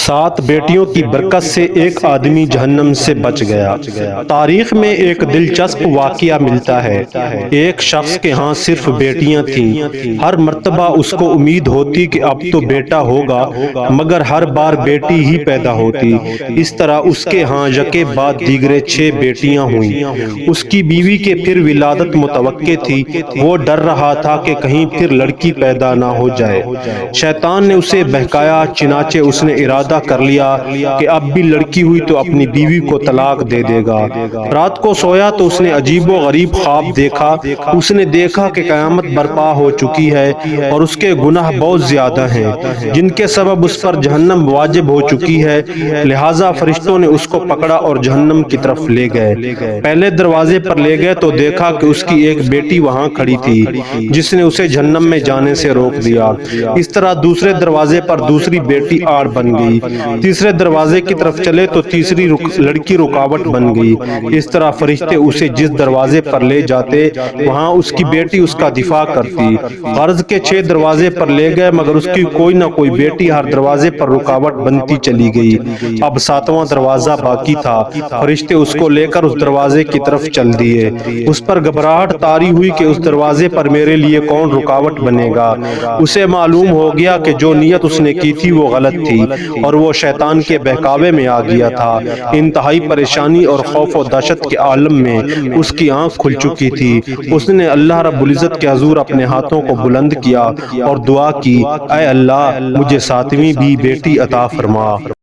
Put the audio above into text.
7 بیٹیوں کی برکت سے ایک آدمی جہنم سے بچ گیا۔ تاریخ میں ایک دلچسپ واقعہ ملتا ہے۔ ایک شخص کے ہاں صرف بیٹیاں تھیں۔ ہر مرتبہ اس کو امید ہوتی کہ اب تو بیٹا ہوگا، مگر ہر بار بیٹی ہی پیدا ہوتی۔ اس طرح اس کے ہاں یکے بعد دیگرے 6 بیٹیاں ہوئیں۔ اس کی بیوی کے پھر ولادت متوقع تھی۔ وہ ڈر رہا تھا کہ کہیں پھر لڑکی پیدا نہ ہو جائے۔ شیطان نے اسے بہکایا، چنانچہ اس نے ارادہ کر لیا کہ اب بھی لڑکی ہوئی تو اپنی بیوی کو طلاق دے دے گا۔ رات کو سویا تو اس نے عجیب و غریب خواب دیکھا۔ اس نے دیکھا کہ قیامت برپا ہو چکی ہے اور اس کے گناہ بہت زیادہ ہیں، جن کے سبب اس پر جہنم واجب ہو چکی ہے۔ لہٰذا فرشتوں نے اس کو پکڑا اور جہنم کی طرف لے گئے۔ پہلے دروازے پر لے گئے تو دیکھا کہ اس کی ایک بیٹی وہاں کھڑی تھی، جس نے اسے جہنم میں جانے سے روک دیا۔ اس طرح دوسرے دروازے پر دوسری بیٹی آڑ بن گئی۔ تیسرے دروازے کی طرف چلے تو تیسری لڑکی رکاوٹ بن گئی۔ اس طرح فرشتے اسے جس دروازے پر لے جاتے، وہاں اس کی بیٹی اس کا دفاع کرتی۔ غرض کے 6 دروازے پر لے گئے، مگر اس کی کوئی نہ کوئی بیٹی ہر دروازے پر رکاوٹ بنتی چلی گئی۔ اب 7واں دروازہ باقی تھا۔ فرشتے اس کو لے کر اس دروازے کی طرف چل دیے۔ اس پر گھبراہٹ طاری ہوئی کہ اس دروازے پر میرے لیے کون رکاوٹ بنے گا۔ اسے معلوم ہو گیا کہ جو نیت اس نے کی تھی وہ غلط تھی اور وہ شیطان کے بہکاوے میں آ گیا تھا۔ انتہائی پریشانی اور خوف و دہشت کے عالم میں اس کی آنکھ کھل چکی تھی۔ اس نے اللہ رب العزت کے حضور اپنے ہاتھوں کو بلند کیا اور دعا کی، اے اللہ، مجھے 7ویں بھی بیٹی عطا فرما۔